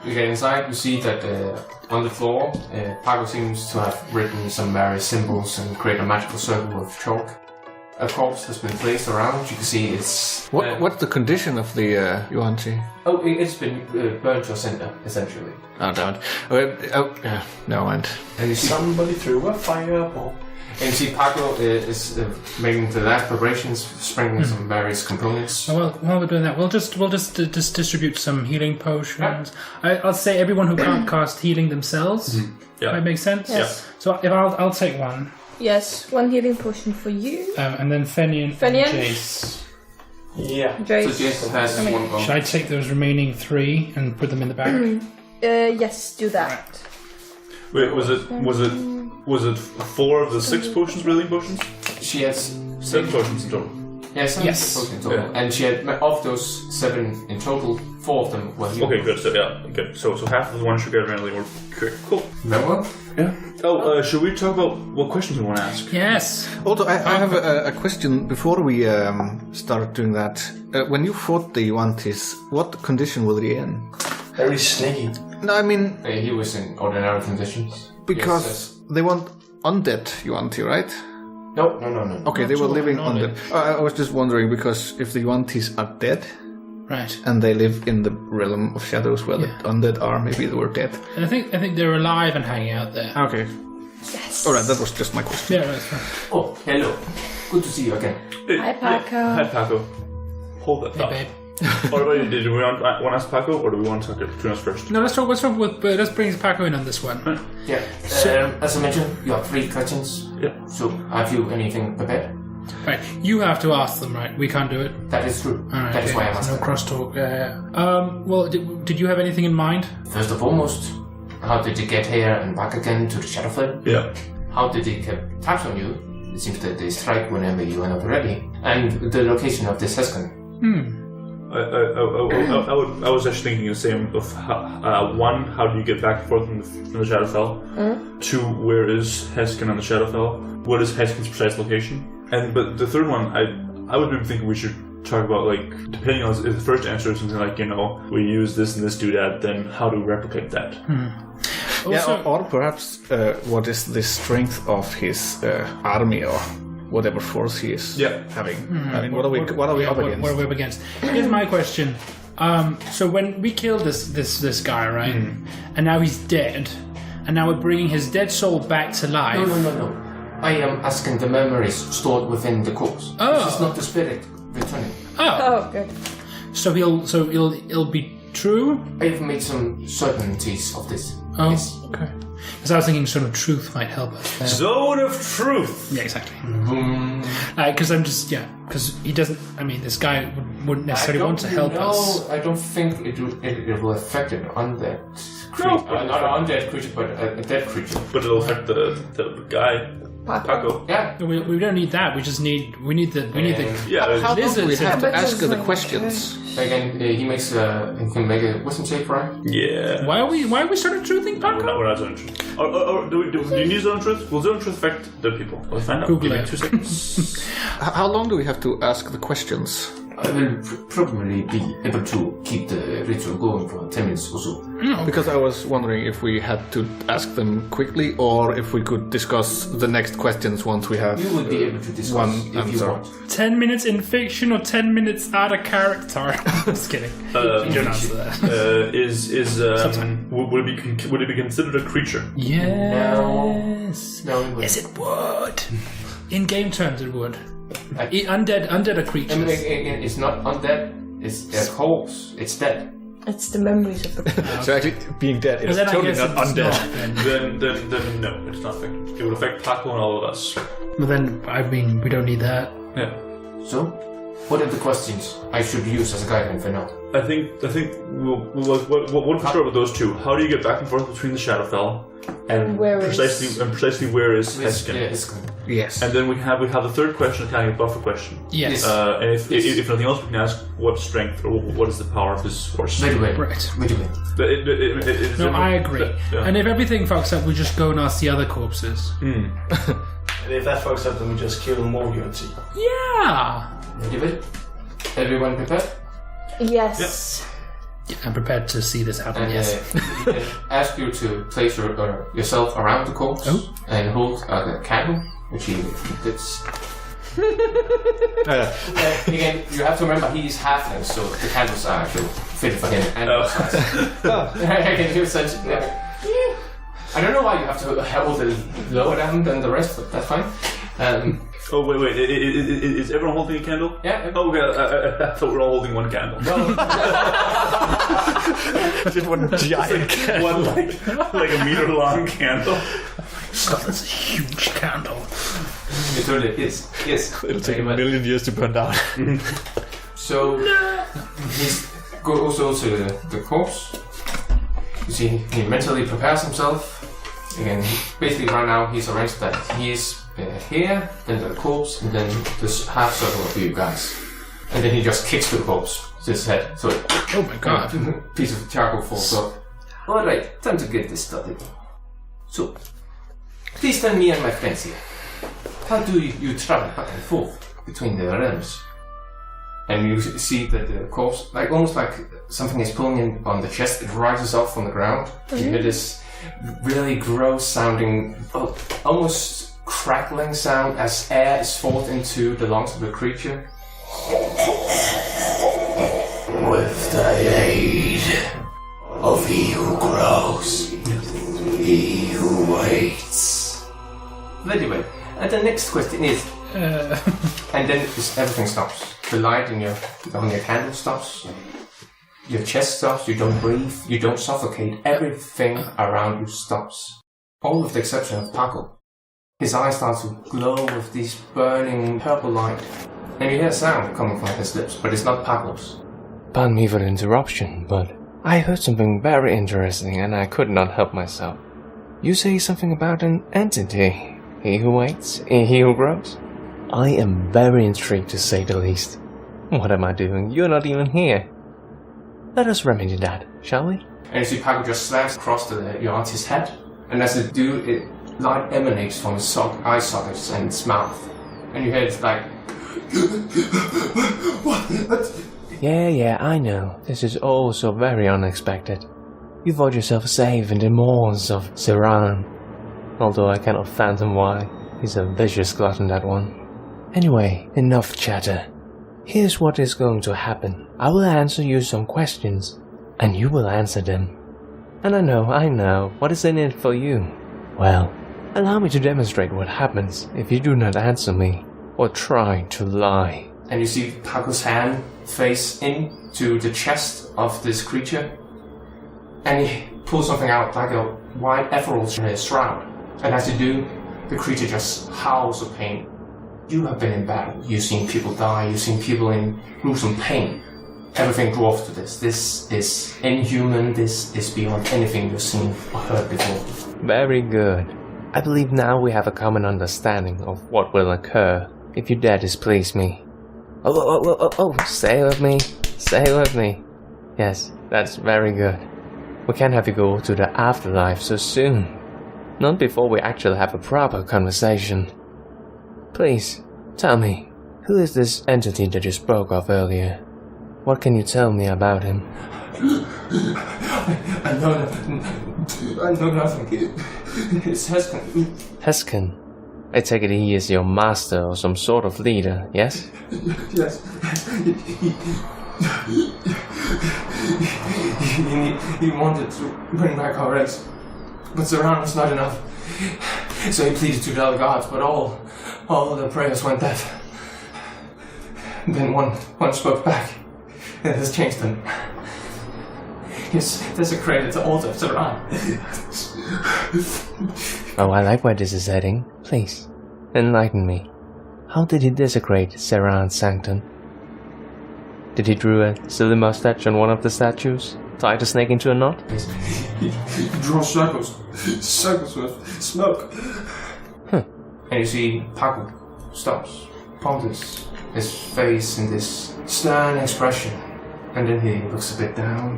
You get inside, you see that on the floor, Pako seems to have written some various symbols and create a magical circle of chalk. A corpse has been placed around. You can see it's... What's the condition of the yuan-ti? Oh, it's been burned to a cinder, essentially. Oh, damn it. No mind. And you see, Somebody threw a fireball. and you see Pako is making the last preparations, sprinkling some various components. Well, while we're doing that, we'll just distribute some healing potions. I'll say everyone who can't cast healing themselves. Yeah. That makes sense. Yes. So if I'll take one. Yes, one healing potion for you. And then Fenian and Jace. Yeah. So Jace. Jason has one goal. Should I take those remaining 3 and put them in the bag? Yes, do that. Wait, was it 4 of the 6 potions, healing potions? She has 7 potions in total. Yeah, 7 potions in total. Yeah. And she had, of those 7 in total, 4 of them were healing. Okay, good. So yeah, good. So half of the ones you get randomly were cool. Very well. Yeah. Oh, should we talk about what questions we want to ask? Yes. Also, I have a question before we start doing that. When you fought the yuan-tis, what condition were they in? Very sneaky. No, I mean... He was in ordinary conditions. Because they weren't undead yuan-ti, right? No. Okay, they were living undead. I was just wondering, because if the yuan-tis are dead... Right. And they live in the realm of shadows where the undead are, maybe they were dead. And I think they're alive and hanging out there. Okay. Yes. Alright, that was just my question. Yeah, that's fine. Oh, hello. Good to see you again. Hi, Pako. Hi, Pako. Hold that thought. Hey, babe. Did we want to ask Pako, or do we want to talk between us first? No, let's talk with... let's bring Pako in on this one. Right. Yeah. As I mentioned, you have 3 questions. Yeah. So, have you anything prepared? Right, you have to ask them, right? We can't do it. That is true. All right, that is why I'm so asking. no crosstalk. Well, did you have anything in mind? First and foremost, how did you get here and back again to the Shadowlands? Yeah. How did they keep tabs on you? It seems that they strike whenever you are not ready. And the location of this Heskin. I was actually thinking the same of one, how do you get back and forth in the Shadowfell? 2, where is Heskin on the Shadowfell? What is Heskin's precise location? But the third one, I would be thinking we should talk about, like, depending on if the first answer is something like, we use this and this do that, then how do we replicate that? Yeah, or perhaps what is the strength of his army or whatever force he is having. I mean, what are we up against? What are we up against? Here's my question. So when we killed this guy, right? And now he's dead, and now we're bringing his dead soul back to life. No. I am asking the memories stored within the corpse. Oh. This is not the spirit returning. Oh, good. So he'll be true? I have made some certainties of this. Oh, Yes. okay. Because I was thinking Zone of Truth might help us there. Zone of Truth! Yeah, exactly. Because because he doesn't, this guy wouldn't necessarily want to help us. I don't think it will affect an undead creature. Not an undead creature, but a dead creature. But it'll affect the guy, Pako. Yeah. We don't need that. We need the Yeah, How long do we lizards. have to But ask just the like- questions? Again, he can make a wisdom save, right? Yeah. Why are we starting truthing, Pako? We're not Zone of Truth. Do you need Zone of Truth? Will Zone of Truth affect dead people? We'll find out. Google Give me it. 2 seconds. How long do we have to ask the questions? I will probably be able to keep the ritual going for 10 minutes or so. Because I was wondering if we had to ask them quickly or if we could discuss the next questions once we have You will be able to discuss one if you answer. want. 10 minutes in fiction or 10 minutes out of character? Just kidding. You don't answer that. Would it be considered a creature? Yes. No, it will. Yes, it would. In game terms, it would. Undead are creatures. It's not undead. It's a corpse. It's dead. It's the memories of the So actually, being dead But is then I totally guess not it's undead. Then no, it's not affected. It would affect Pako and all of us. But then, we don't need that. Yeah. So, what are the questions I should use as a guideline for now? I think we'll start with those 2. How do you get back and forth between the Shadowfell and precisely where is Heskin? Yes. And then we have the third question, kind of a buffer question. Yes. And if nothing else, we can ask what strength or what is the power of his force. Wait. Right. But it's No, I agree. Yeah. And if everything fucks up, we just go and ask the other corpses. And if that fucks up, then we just kill more yuan-ti. Yeah. Everyone prepared? Yes. Yeah, I'm prepared to see this happen, And yes. he can ask you to place yourself around the corpse and hold a candle, which he did. Again, you have to remember he's halfling, so the candles are actually fitted for him and size. I don't know why you have to hold it lower down than the rest, but that's fine. Oh, wait. Is everyone holding a candle? Yeah. Oh, okay. I thought we were all holding one candle. Just one giant candle. One, like a meter-long candle. Scott, that's a huge candle. It totally is. Yes. It'll take a million years to burn down. So, he goes also to the corpse. You see, he mentally prepares himself. Again, basically right now he's arranged that he is here, then the corpse, and then this half circle of you guys. And then he just kicks to the corpse, to his head. So Oh my god. piece of charcoal falls off. Alright, time to get this started. So, please tell me and my friends here, how do you travel back and forth between the realms? And you see that the corpse, almost like something is pulling in on the chest, it rises up from the ground. You hear this really gross sounding, almost crackling sound as air is forced into the lungs of the creature. With the aid of he who grows, he who waits. Very well. And the next question is... And then everything stops. The light on your candle stops. Your chest stops. You don't breathe. You don't suffocate. Everything around you stops. All with the exception of Pako. His eyes start to glow with this burning purple light. And you hear a sound coming from his lips, but it's not Pako's. Pardon me for the interruption, but I heard something very interesting and I could not help myself. You say something about an entity. He who waits, he who grows. I am very intrigued to say the least. What am I doing? You're not even here. Let us remedy that, shall we? And you see Pako just slams across your auntie's head, and as it do, light emanates from his eye sockets and its mouth. And you hear it's like... What? Yeah, I know. This is all so very unexpected. You thought yourself safe in the moors of Seran. Although I cannot fathom why. He's a vicious glutton, that one. Anyway, enough chatter. Here's what is going to happen. I will answer you some questions, and you will answer them. And I know, what is in it for you? Well, allow me to demonstrate what happens if you do not answer me, or try to lie. And you see Pako's hand face into the chest of this creature, and he pulls something out like a white ethereal shroud. And as you do, the creature just howls of pain. You have been in battle. You've seen people die. You've seen people in gruesome pain. Everything dwarfs to this. This is inhuman. This is beyond anything you've seen or heard before. Very good. I believe now we have a common understanding of what will occur if you dare displease me. Oh, stay with me. Stay with me. Yes, that's very good. We can't have you go to the afterlife so soon. Not before we actually have a proper conversation. Please, tell me, who is this entity that you spoke of earlier? What can you tell me about him? I know nothing. It's Heskin. Heskin? I take it he is your master or some sort of leader, yes? Yes. He wanted to bring back our race, but Zeran was not enough. So he pleaded to the other gods, but all the prayers went deaf. Then one spoke back, and has changed them. He's desecrated the altar of Zeran. Oh, I like where this is heading. Please, enlighten me. How did he desecrate Zeran's sanctum? Did he drew a silly mustache on one of the statues? Tied a snake into a knot? He draws circles with smoke. And you see Pako stops, ponders his face in this stern expression, and then he looks a bit down,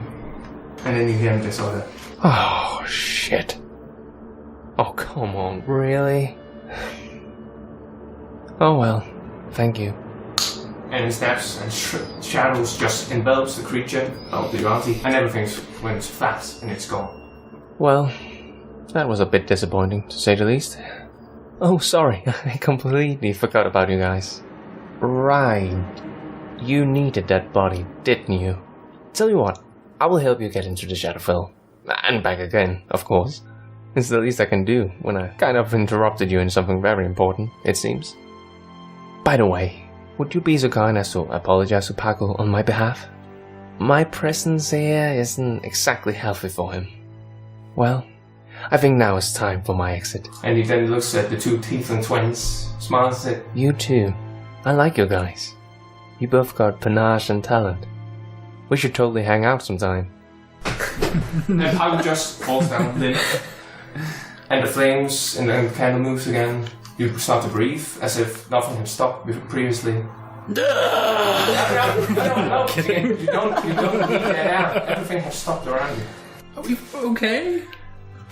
and then you hear him just sort of, oh shit. Oh come on, really? Oh well, thank you. and it snaps, and shadows just envelops the creature of the yuan-ti, and everything went flat, and it's gone. Well, that was a bit disappointing, to say the least. Oh, sorry, I completely forgot about you guys. Right. You needed that body, didn't you? Tell you what, I will help you get into the Shadowfell. And back again, of course. It's the least I can do when I kind of interrupted you in something very important, it seems. By the way, would you be so kind as to apologize to Pako on my behalf? My presence here isn't exactly healthy for him. Well, I think now is time for my exit. And he then looks at the two tiefling twins, smiles and said, You too. I like you guys. You both got panache and talent. We should totally hang out sometime. And Pako just falls down limp. And the flames and the candle moves again. You start to breathe as if nothing had stopped previously. No, you don't need to get out. Everything has stopped around you. Are we okay?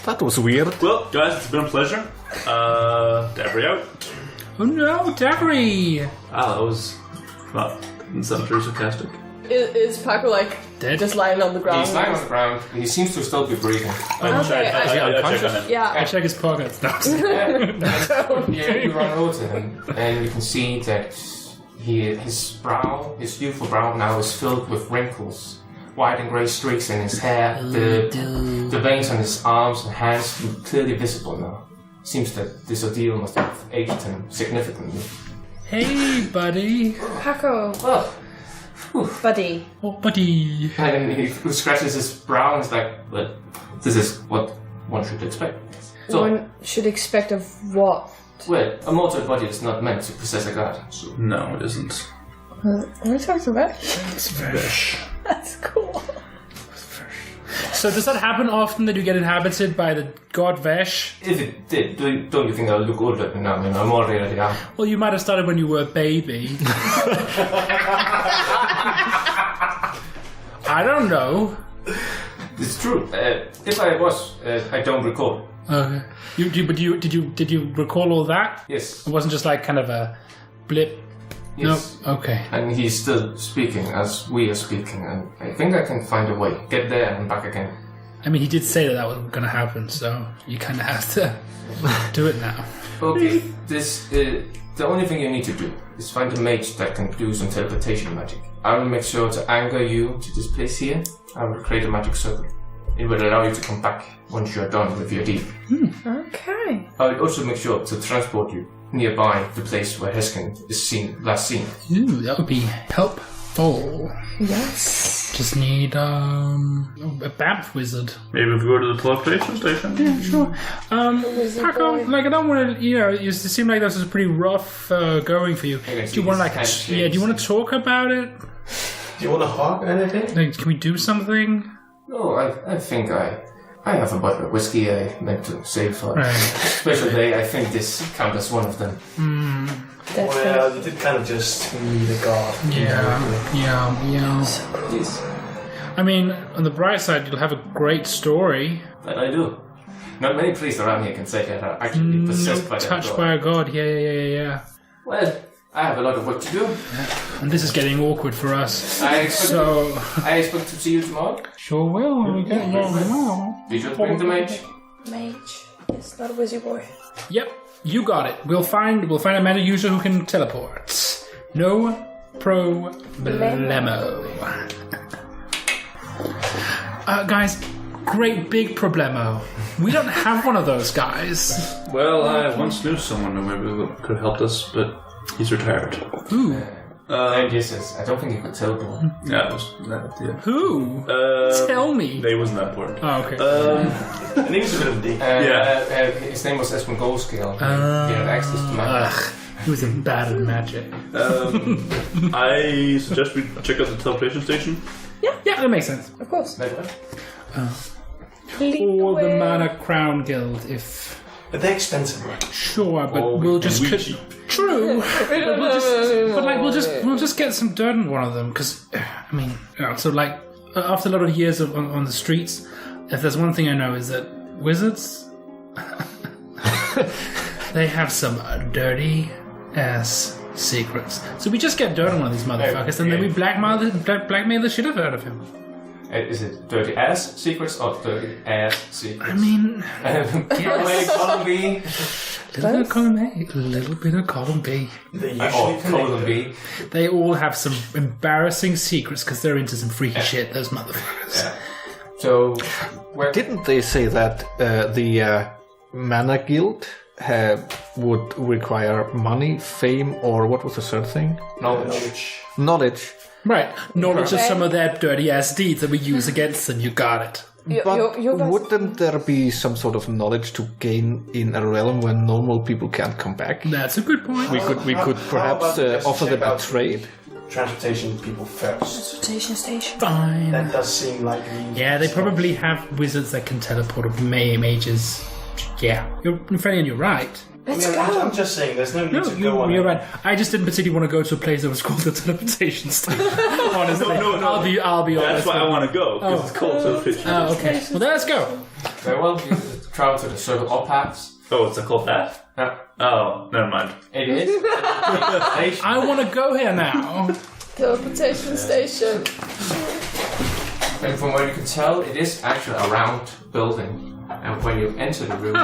That was weird. Well, guys, it's been a pleasure. Debris out. Oh no, Debris! That was not very sarcastic. Is Pako like dead? Just lying on the ground? He's lying on the ground, and he seems to still be breathing. I check on him. Yeah. I check his pockets. No. You run over to him, and you can see that his youthful brow now is filled with wrinkles, white and grey streaks in his hair. The veins on his arms and hands are clearly visible now. Seems that this ordeal must have aged him significantly. Hey, buddy. Pako. Well, Buddy. Oh, buddy. and he scratches his brow and is like, well, this is what one should expect. So, One should expect of what? well, a mortal body is not meant to possess a god. So. No, it isn't. What are we talking about? It's fish. That's cool. So does that happen often that you get inhabited by the god Vesh? If it did, don't you think I'll look older than now? I mean, I'm already young. Well, you might have started when you were a baby. I don't know. It's true. If I was, I don't recall. Okay. Did you recall all that? Yes. It wasn't just like kind of a blip. Yes. No. Okay. And he's still speaking as we are speaking, and I think I can find a way. Get there and back again. I mean, he did say that was going to happen, so you kind of have to do it now. Okay. The only thing you need to do is find a mage that can do some teleportation magic. I will make sure to anchor you to this place here. I will create a magic circle. It will allow you to come back once you are done with your deed. Okay. I will also make sure to transport you nearby the place where Heskin is last seen. Ooh, that would be helpful. Yes. Just need a BAMF wizard. Maybe if we go to the teleportation station. Yeah, sure. Pako, like I don't want to, you seem like this is pretty rough going for you. Do you want to do you want to talk about it? Do you want to hug anything? Like, can we do something? No, I think I have a bottle of whiskey I meant to save for Right. a special day. I think this counts as one of them. Well, you did kind of just meet a god. Yeah. Please. I mean, on the bright side, you'll have a great story. That I do. Not many priests around here can say that are actually possessed by that Touched god. by a god. Yeah. Well, I have a lot of work to do. And this is getting awkward for us. I expect to see you tomorrow. Sure will when we get along. Did you bring the mage? Mage. It's not a wizard boy. Yep, you got it. We'll find a magic user who can teleport. No problemo. Guys, great big problemo. We don't have one of those guys. Well, I once knew someone who maybe could have helped us, but he's retired. Who? And yes, I don't think he could teleport. Yeah, it was that. Yeah. Who? Tell me. They wasn't that important. Oh, okay. I think it's a bit of a dick. His name was Espen Goldscale. He had access to magic. He was bad at magic. I suggest we check out the teleportation station. Yeah, that makes sense. Of course. Like what? Or the Mana Crown Guild, if... But they're expensive, right? Sure, but we'll just... True! We'll just get some dirt on one of them, because, I mean, so like, after a lot of years on the streets, if there's one thing I know is that wizards, they have some dirty ass secrets. So we just get dirt on one of these motherfuckers, and then we blackmail the shit out of him. Is it dirty ass secrets or dirty ass secrets? I mean, column B. little bit of column A, a little bit of column B. They usually column B. They all have some embarrassing secrets because they're into some freaky shit, those motherfuckers. Yeah. So, Didn't they say that the Mana Guild would require money, fame, or what was the third thing? Knowledge. Right, knowledge of some of their dirty ass deeds that we use against them, you got it. But you guys- wouldn't there be some sort of knowledge to gain in a realm where normal people can't come back? That's a good point. We could perhaps offer them a trade. Transportation people first. Transportation station. Fine. That does seem like Yeah, they probably have wizards that can teleport, or mages. Yeah, you're right. Let's I'm go. just saying, there's no need No, to go on. you're right. I just didn't particularly want to go to a place that was called the teleportation station. Honestly, No. I'll be honest. That's why I want to go, because it's called teleportation. Oh, okay. Well, then let's go. very well, you travel to the circle of paths. Oh, it's called that? Oh, never mind. It is. I want to go here now. Teleportation station. And from what you can tell, it is actually a round building. And when you enter the room,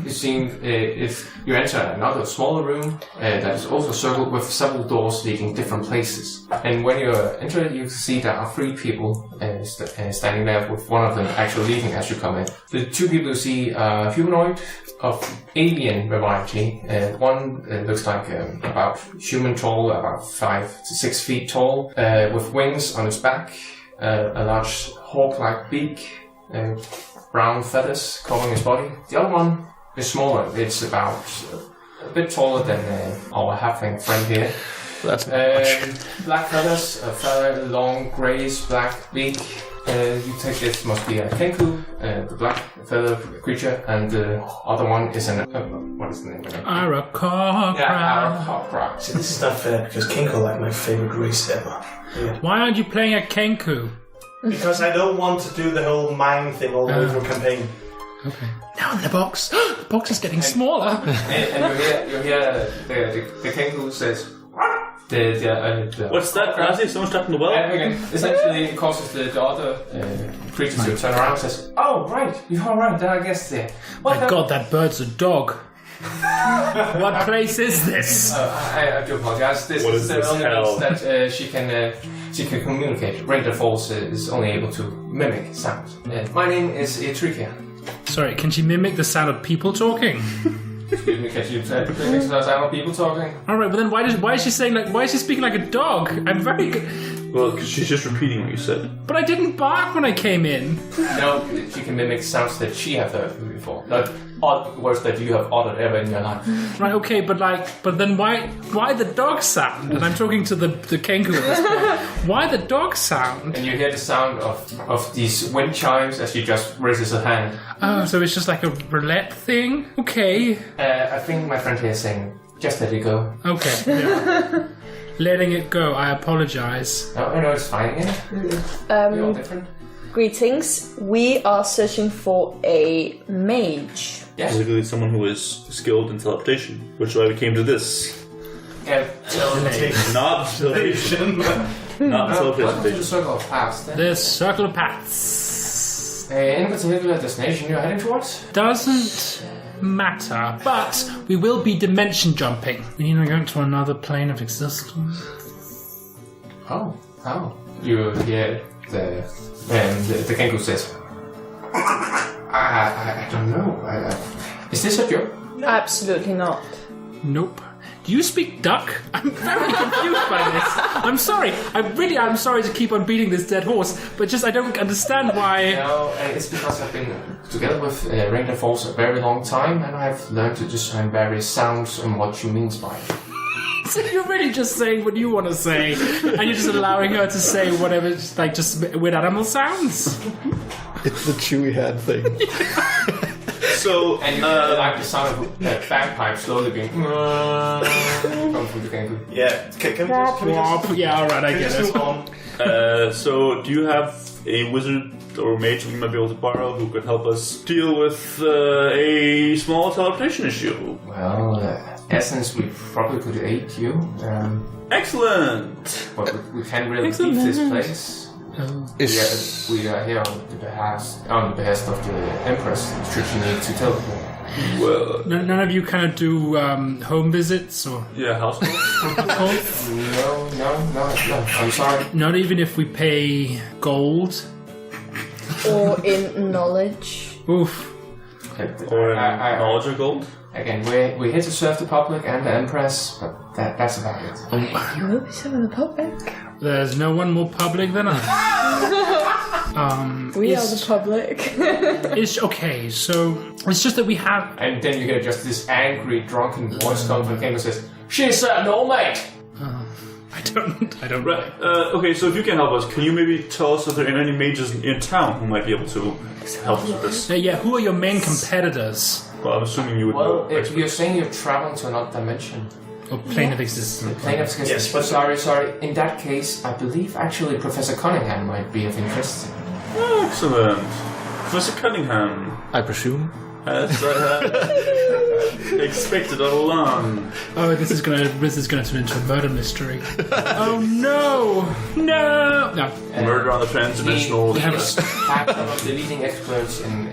you see if you enter another smaller room that is also circled with several doors leading different places. And when you enter it, you see there are 3 people standing there, with one of them actually leaving as you come in. The 2 people you see are humanoid of alien variety. One looks like about human tall, about 5 to 6 feet tall, with wings on its back, a large hawk-like beak, brown feathers covering his body. The other one is smaller. It's about a bit taller than our halfling friend here. That's Black feathers, a fairly long greyish black beak. You take this must be a kenku, the black feather creature, and the other one is an what is the name of it? Arakokra. See, this is not fair because Kinko are like my favorite race ever. Yeah. Why aren't you playing a Kenku? Because I don't want to do the whole mine thing all the way through campaign. Okay. Now in the box. The box is getting smaller. And you hear the kenku says, What's that? Nazi? Someone stuck in the well? Essentially, it causes the other creatures to turn around and says, "Oh, right, you're all right, then I guess there." My God, that bird's a dog. What place is this? I do apologize. This What is is the this only hell? means that she can communicate. Render Falls is only able to mimic sounds. My name is Etrikia. Sorry, can she mimic the sound of people talking? Excuse me, can you mimic the sound of people talking? All right, but then why is she speaking like a dog? I'm very good. Well, because she's just repeating what you said. But I didn't bark when I came in. No, she can mimic sounds that she has heard before. Not odd words that you have uttered ever in your life. Right, okay, but then why the dog sound? And I'm talking to the Kenku at this point. Why the dog sound? And you hear the sound of these wind chimes as she just raises her hand. Oh, so it's just like a roulette thing? Okay. I think my friend here is saying, just let it go. Okay. Yeah. Letting it go, I apologize. No, it's fine. Yeah. We're all different. Greetings. We are searching for a mage. Yes. Basically, someone who is skilled in teleportation, which is why we came to this. Yeah. Teleportation. Not teleportation. Not Welcome to the teleportation. circle of paths. Then. The circle of paths. Any particular destination you're heading towards? Doesn't matter, but we will be dimension jumping. We need to go to another plane of existence. Oh. You hear the Kenku says, I don't know. Is this a joke? Absolutely not. Nope. Do you speak duck? I'm very confused by this. I'm sorry. I'm sorry to keep on beating this dead horse, but just I don't understand why. No, it's because I've been together with Render Falls a very long time, and I've learned to discern various sounds and what she means by it. So you're really just saying what you want to say, and you're just allowing her to say whatever, just weird animal sounds. It's the chewy head thing. So, And you hear like the sound of bagpipe slowly being coming from the Kenku. Yeah. Can we just Yeah, alright, I get move it. on? so do you have a wizard or mage we might be able to borrow who could help us deal with a small teleportation issue? Well, essence, we probably could aid you. Excellent! But we can't really leave this place. We are here on the behest of the Empress, should she need to teleport. Well, None of you kind of do home visits or yeah, household. No, I'm sorry. not even if we pay gold. Or in knowledge. Oof. Or knowledge of gold. Again, we're here to serve the public and the Empress, but that's about it. You will be serving the public. There's no one more public than us. We are the public. It's okay. So it's just that we have. And then you get just this angry, drunken voice coming from the game and says, "She's no mate." I don't. Right. Okay, so if you can help us, can you maybe tell us if there are any mages in town who might be able to help us with this? Yeah. Who are your main competitors? Well, I'm assuming you would know. Well, if you're saying you're traveling to another dimension. Or plane of existence? Plane of existence. Yes, but sorry. In that case, I believe actually Professor Cunningham might be of interest. Excellent. Professor Cunningham. I presume. As I had expected all along. Oh, this is gonna turn into a murder mystery. Oh no! Murder on the transdimensional. He's some of the leading experts in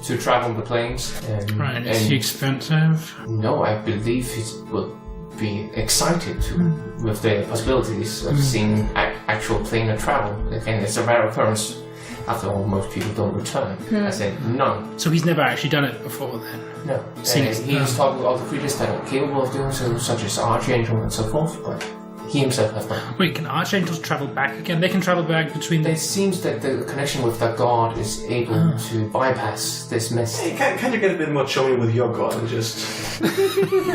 to travel the planes. Right, is he expensive? No, I believe he will be excited with the possibilities of seeing actual planar travel. Again, it's a rare occurrence. After all, most people don't return. I said none. So he's never actually done it before then? No. He's talked with all the creatures that are capable of doing so, such as Archangel and so forth, but he himself has not. Wait, can Archangels travel back again? They can travel back between the... It seems that the connection with that god is able to bypass this mist. Hey, can't you get a bit more chummy with your god and just...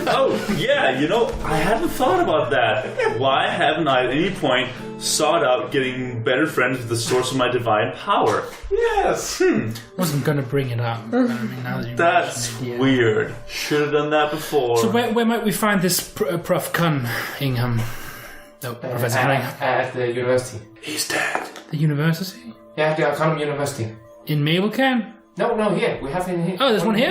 Oh, yeah, I hadn't thought about that. Why haven't I at any point sought out getting better friends with the source of my divine power? Yes! Wasn't gonna bring it up. But I mean, now that you That's mention it, yeah. weird. Should have done that before. So where might we find this Prof. Cunningham? No, Professor Cunningham. At the university. He's dead. The university? Yeah, the Arcanum University. In Mabelcam? No, here. We have in here. Oh, there's one here?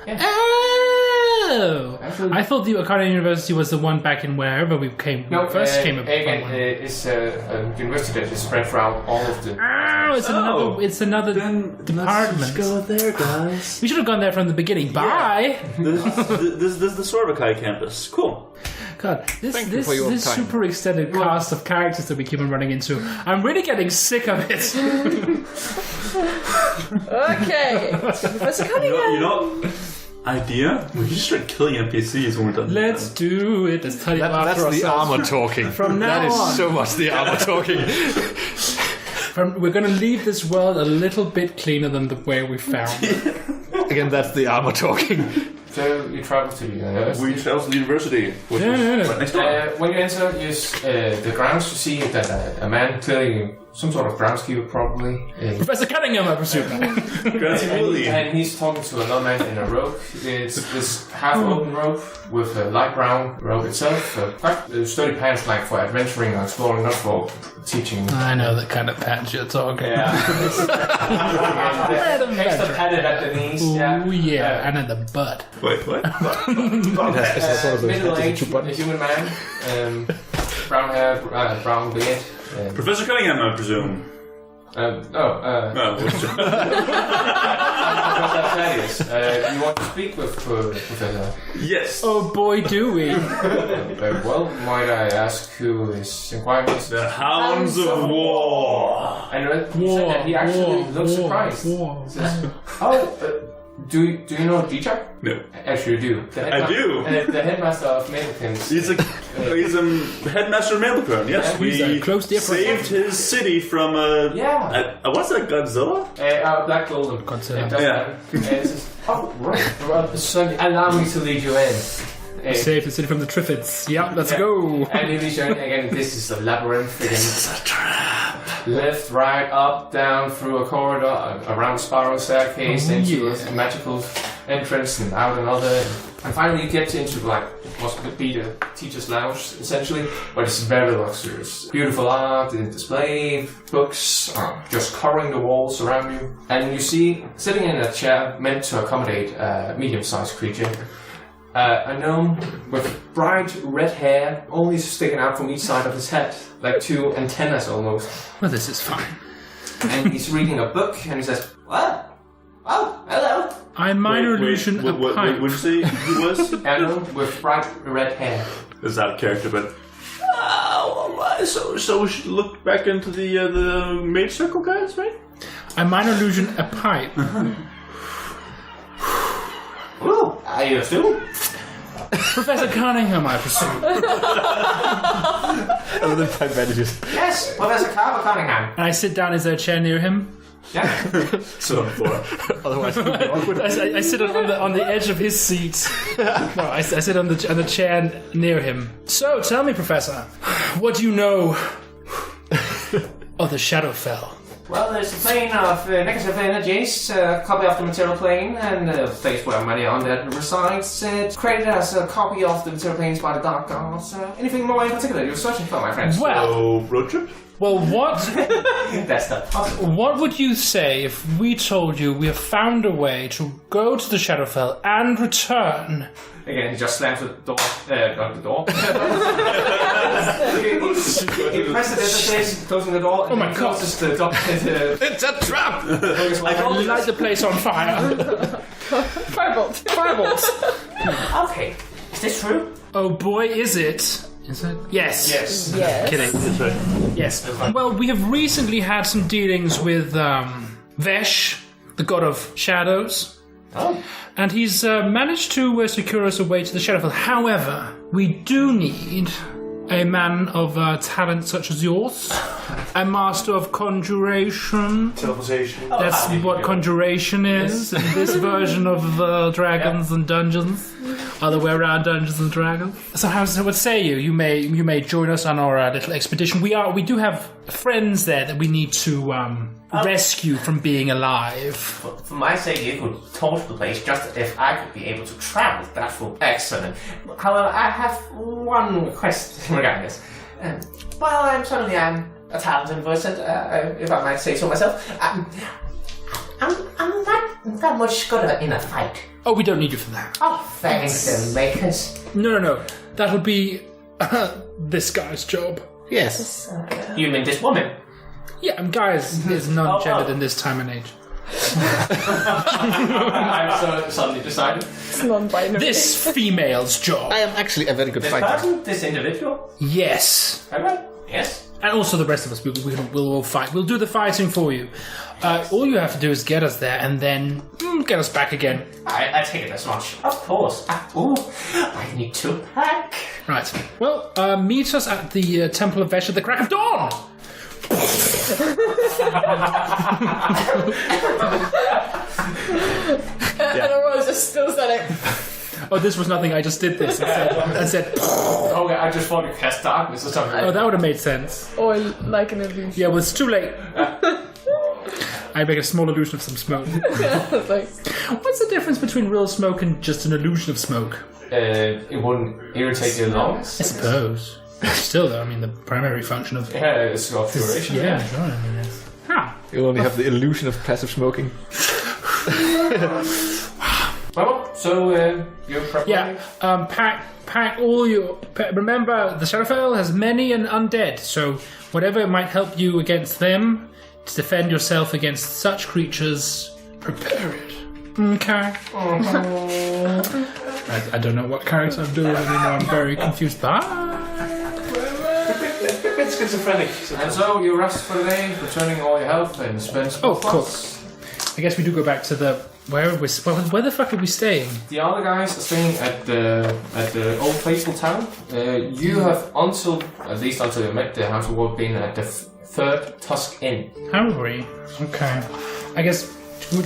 Yeah. Oh! Actually, I thought the Arcanum University was the one back in wherever we came. First came up. It's a university that is spread throughout all of the... Oh, it's another department. Let's go there, guys. We should have gone there from the beginning. Bye! This is the Sorbakai campus. Cool. God, this for your time. super extended cast of characters that we keep on running into. I'm really getting sick of it. Okay. Professor Cunningham. You know, idea? We just start killing NPCs when we're done. Let's do it. Let's tell you about That's the ourselves. armor talking. From now That is on. so much the armor talking. We're going to leave this world a little bit cleaner than the way we found it. Again, that's the armor talking. So you travel to the university. We travel to the university, which No. is right next door. When you enter the grounds, you see that a man, clearly some sort of groundskeeper probably, Professor Cunningham, I presume. and he's talking to another man in a robe. It's this half-open robe with a light brown robe itself, quite sturdy pants like for adventuring or exploring, not for teaching. I know the kind of pants you're talking. Yeah. Extra padded at the knees. Oh yeah, and at the butt. Wait, what? Middle-aged, a human man, brown hair, brown beard. Professor Cunningham, I presume. No, Professor you want to speak with Professor? yes. Oh boy, do we. Very well. Might I ask who is inquiring? The Hounds of War. And you said that he actually looks surprised. Says, do you know Dijak? No. Actually, you do. I do. The headmaster of Mabelkins. He's a headmaster of Mabelkern, yes. Yeah, he's a We close dear friend. saved his city from what's that, Godzilla? Black Golden. Godzilla. Right. Well, so allow me to lead you in. Save the city from the Triffids. Yeah, let's go. And he leads you in again. This is a labyrinth. Again. This is a trap. Left, right, up, down, through a corridor, around a spiral staircase, into a magical entrance, and out another. And finally you get into what could be the teacher's lounge, essentially, but it's very luxurious. Beautiful art, in display, books, just covering the walls around you. And you see, sitting in a chair meant to accommodate a medium-sized creature, A gnome with bright red hair, only sticking out from each side of his head, like two antennas almost. Well, this is fine. And he's reading a book, and he says, "What? Oh, hello." I'm minor illusion a What pipe. would you say he was? A gnome with bright red hair. Is that a character, but... So we should look back into the mage circle guys, right? I'm minor illusion a pipe. Ooh, are you a student? Professor Cunningham, I presume. Other than 5 advantages. Yes, Professor Carver Cunningham. And I sit down. Is there a chair near him? Yeah. So on the floor. Otherwise, it would be awkward. I sit on the edge of his seat. No, I sit on the chair near him. So, tell me, Professor, what do you know of the Shadowfell? Well, there's a plane of negative energies, a copy of the material plane, and a place where money undead resides. It's created as a copy of the material planes by the Dark Gods. Anything more in particular you're searching for, my friends? Well, So, road trip? well, what That's not possible. what would you say if we told you we have found a way to go to the Shadowfell and return? Again, he just slams the door. Not the door. he presses it, says, closing the door, and Oh my then God. closes the door. It's a trap! I light the place on fire. Firebolt. Firebolt. Okay, is this true? Oh boy, is it? Is it? Yes. Yes. Yes. Kidding. That's right. Yes. Well, we have recently had some dealings with Vesh, the god of shadows. Oh. And he's managed to secure us a way to the Shadowfell. However, we do need a man of talent such as yours, a master of conjuration. Teleportation. That's what conjuration is in this version of Dragons and Dungeons. Other way around, Dungeons and Dragons. So, what say you? You may join us on our little expedition. We do have friends there that we need to rescue from being alive. For my sake, you could torch the place just if I could be able to travel. That would be excellent. However, I have one request regarding this. Well, I'm a talented person, if I might say so myself. I'm not that much good in a fight. Oh, we don't need you for that. Oh, thanks, makers. No. That would be this guy's job. Yes. You mean this woman? Yeah, guys is non-gendered in this time and age. I've suddenly decided. It's non-binary. This female's job. I am actually a very good This fighter. person? This individual? Yes. Alright. Yes. And also the rest of us, we'll all fight. We'll do the fighting for you. All you have to do is get us there and then get us back again. I take it as much. Of course. I need to pack. Right. Well, meet us at the Temple of Vesh at the crack of dawn. And Aurora just still standing. Oh, this was nothing. I just did this. I said. Okay, I just thought you cast darkness or something. Oh, that would have made sense. Or like an illusion. Yeah, well, it's too late. I make a small illusion of some smoke. It's like, What's the difference between real smoke and just an illusion of smoke? It wouldn't irritate your lungs. I suppose. Still, though, I mean, the primary function of... Yeah, it's got duration. Yeah, sure, I mean, yes. Huh. You only have the illusion of passive smoking. Well, so you're preparing? Yeah, pack all your... Remember, the Shadowfell has many and undead, so whatever might help you against them, to defend yourself against such creatures, prepare it. Okay. I don't know what character I'm doing anymore. I'm very confused. Bye. It's schizophrenic. And so you rest for the day, returning all your health and spend Oh, of course. I guess we do go back to the... Where the fuck are we staying? The other guys are staying at the old faithful town. You have at least until you met the Hounds of War, been at the third Tusk Inn. Have we? Okay. I guess...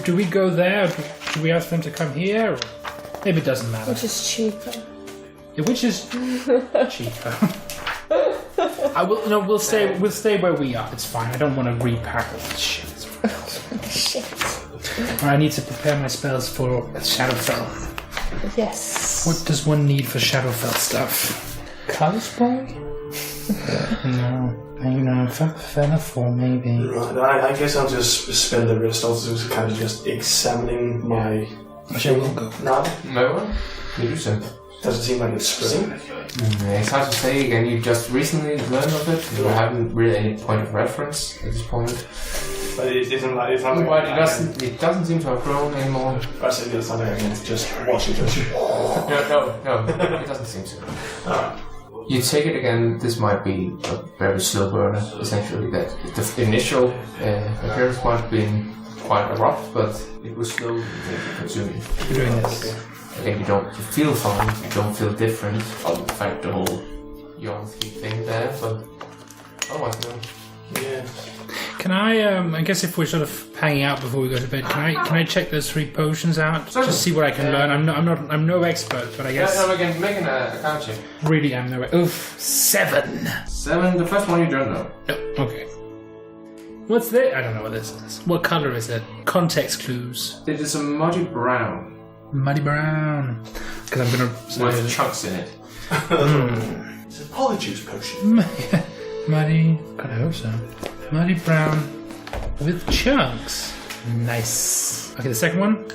Do we go there? Or do we ask them to come here? Or maybe it doesn't matter. which is cheaper. Yeah, which is cheaper. I will. No, we'll stay. We'll stay where we are. It's fine. I don't want to repack all this shit. Shit. I need to prepare my spells for Shadowfell. Yes. What does one need for Shadowfell stuff? Color spray? No. Feather maybe. Right, I guess I'll just spend the rest also kind of just examining my... Shall we go? No. No one? You do so. Does it seem like it's spreading? It's hard to say. Again, you just recently learned of it. You haven't really any point of reference at this point. But it isn't like it's not like But it doesn't seem to have grown anymore. I said it's not like I can just watch it. No, it doesn't seem to. Alright. You take it again, this might be a very slow burner, essentially. That the initial appearance might have been quite abrupt, but it was slowly consuming. You're doing this. Again, you feel fine, you don't feel different. In fact, the whole yuan-ti thing there, but otherwise, no. Yeah. Can I guess if we're sort of hanging out before we go to bed, can I check those 3 potions out? Just see what I can learn. I'm no expert, but I guess. Yeah, no, again, making a count check. Really am no. Oof, 7. 7, the first one you don't know. Oh, okay. What's this? I don't know what this is. What color is it? Context clues. It is a muddy brown Muddy brown. Because I'm gonna. with chunks in it. It's a polyjuice potion. Muddy. God, I hope so. Muddy brown with chunks. Nice. Okay, the second one.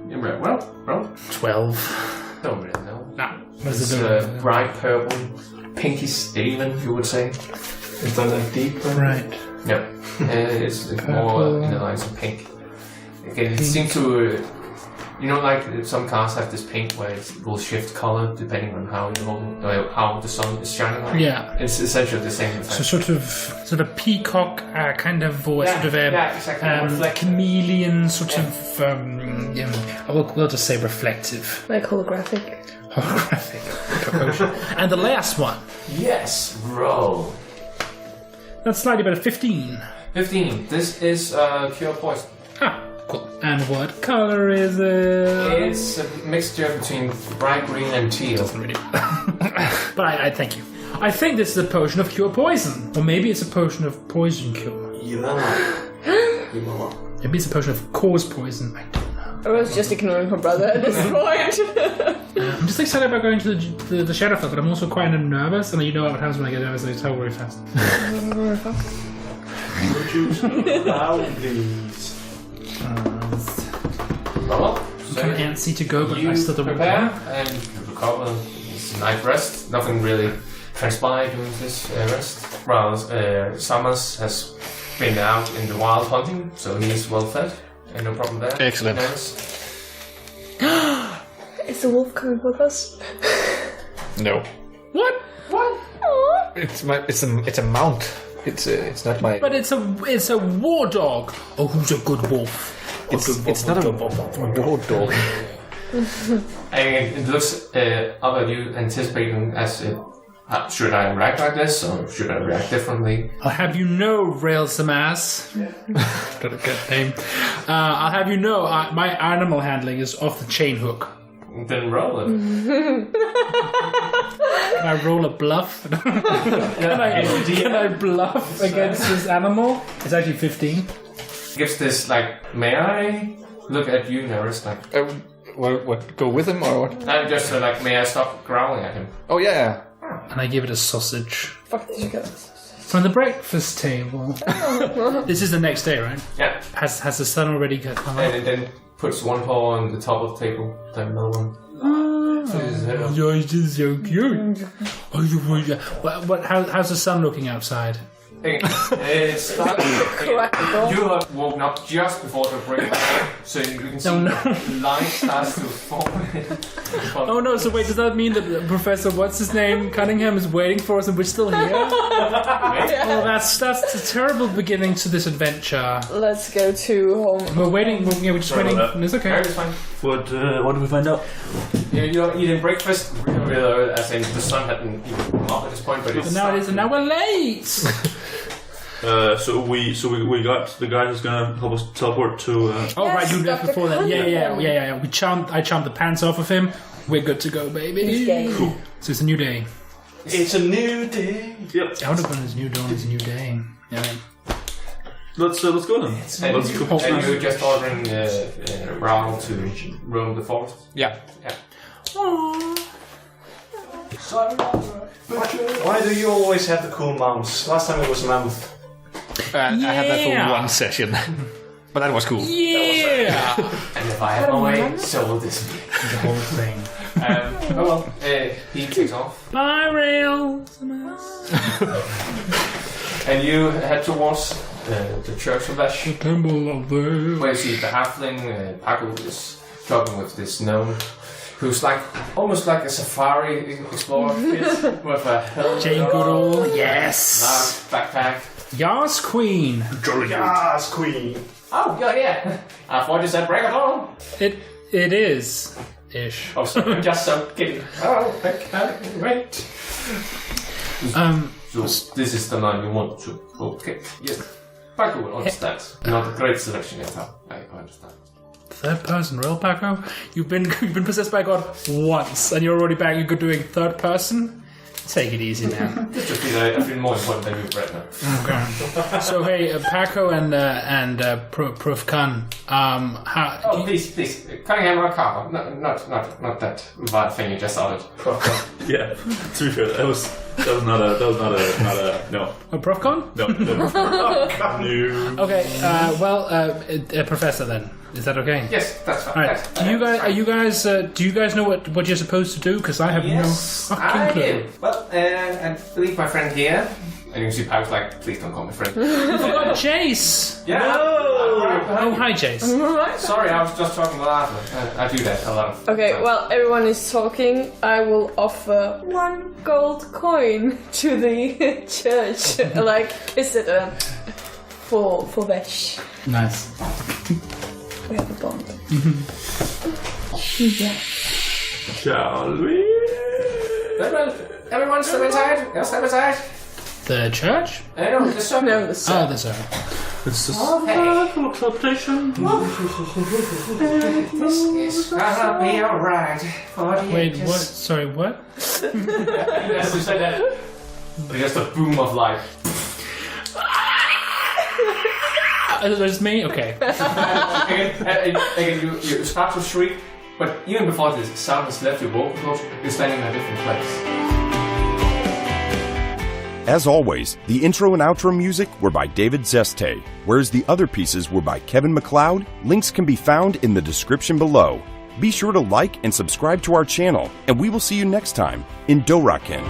Yeah, well, 12. don't really know. Nah. What It's does it do? bright purple, pinkish even, you would say. It's done like deep. Right. No, it's more in the lines of pink. Again, it seems to, like some cars have this paint where it will shift color depending on how how the sun is shining on it. Yeah. It's essentially the same effect. So sort of peacock kind of, or sort of a exactly. chameleon sort of. We'll just say reflective, Like holographic. holographic. And the last one. Yes, roll. That's slightly better. 15. 15. This is cure poison. Ah, cool. And what color is it? It's a mixture between bright green and teal. Really. But I thank you. I think this is a potion of cure poison, or maybe it's a potion of poison cure. Maybe it's a potion of cause poison. I don't know. I was just ignoring her brother at this point. I'm just excited about going to the Shadowfell, but I'm also quite nervous, and you know what happens when I get nervous, I tell very fast. Well, I'm kind of antsy to go, but I still don't prepare want and you recover. It's a night rest. Nothing really transpired during this rest. Rael'Zamaz has been out in the wild hunting, so he's well fed. And no problem there. Excellent. Is the wolf coming with us? No. What? It's a mount. It's not my. But it's a war dog. Oh, who's a good wolf? It's not a war dog. And it looks up at you, anticipating as if, should I react like this, or should I react differently? I'll have you know, Rael'Zamaz. Got a good name. I'll have you know, my animal handling is off the chain hook. Then roll it. Can I roll a bluff? Can I bluff against this animal? It's actually 15. Gives this, like, may I look at you, Naeris? Like, What? Go with him or what? just like, may I stop growling at him? Oh yeah. And I give it a sausage. Fuck did you get this? From the breakfast table. This is the next day, right? Yeah. Has the sun already come up? And it then puts one paw on the top of the table, then another one. Yours is so cute. How's the sun looking outside? It's you have woken up just before the break, so you can see light starts to form. Oh no, so wait, does that mean that Professor What's-His-Name Cunningham is waiting for us and we're still here? Oh, that's a terrible beginning to this adventure. Let's go to home. We're waiting, we're just waiting. It's okay. It's fine. What did we find out? You're eating breakfast, really, as in the sun hadn't even come up at this point, but it's And now we're late! So we got the guy who's gonna help us teleport to. Oh right, you left Dr. before that. Yeah. Cunningham. I chomped the pants off of him. We're good to go, baby. It's gay. So it's a new day. It's a new day. Yep. I would have gone as new dawn is a new day. Yeah. Let's go then. Let's go. And you're just ordering Raoul to roam the forest? Yeah. Why do you always have the cool mounts? Last time it was a mammoth. I had that Yeah. for one session, but that was cool. Yeah. And if I have my way, so will this be. The whole thing. He takes off. Bye, Rael'Zamaz. And you head towards the Church of Vesh. Temple of the... Where you see the halfling Pako is talking with this gnome, who's like almost like a safari explorer with a helmet, Jane Goodall, yes. large backpack. Yas Queen. Yes, Queen. Oh yeah. I thought you said break it on. It is ish. Oh, sorry, I'm just so kidding. Oh, wait. So this is the man you want to okay. Yes. Pako will understand. Not a great selection yet, huh? I understand. Third person, real Pako? You've been possessed by God once, and you're already back. You're doing third person. Take it easy now. Just I feel more important than you right now. Okay. So hey, Pako and Prof Khan. How? Oh please, can I have a car? Not that bad thing you just ordered. Yeah, to be fair, that was not a no. Oh, Prof Khan? No. No. Okay. Professor then. Is that okay? Yes, that's fine. All right. Do you guys know what you're supposed to do? Because I have no fucking clue. Do. Well, I believe my friend here. And you see Pako's like, please don't call me friend. Jace. Yeah. No. Oh, hi, Jace. Sorry, I was just talking loudly. I do that a lot of Okay, times. while everyone is talking, I will offer 1 gold coin to the church. Like, is it for Vesh? Nice. We have a bond. Yeah. Shall we? Everyone step inside. Yeah, step inside. The church? No, the circle. No, the Oh, the circle. It's just Okay. teleportation. This is gonna be alright. Wait, what? Sorry, what? Yes, you said that. Just a boom of light. There's me? Okay. Again, you start to shriek, but even before the sound has left your vocal cords, you're standing in a different place. As always, the intro and outro music were by David Szesztay, whereas the other pieces were by Kevin MacLeod. Links can be found in the description below. Be sure to like and subscribe to our channel, and we will see you next time in Dorokin.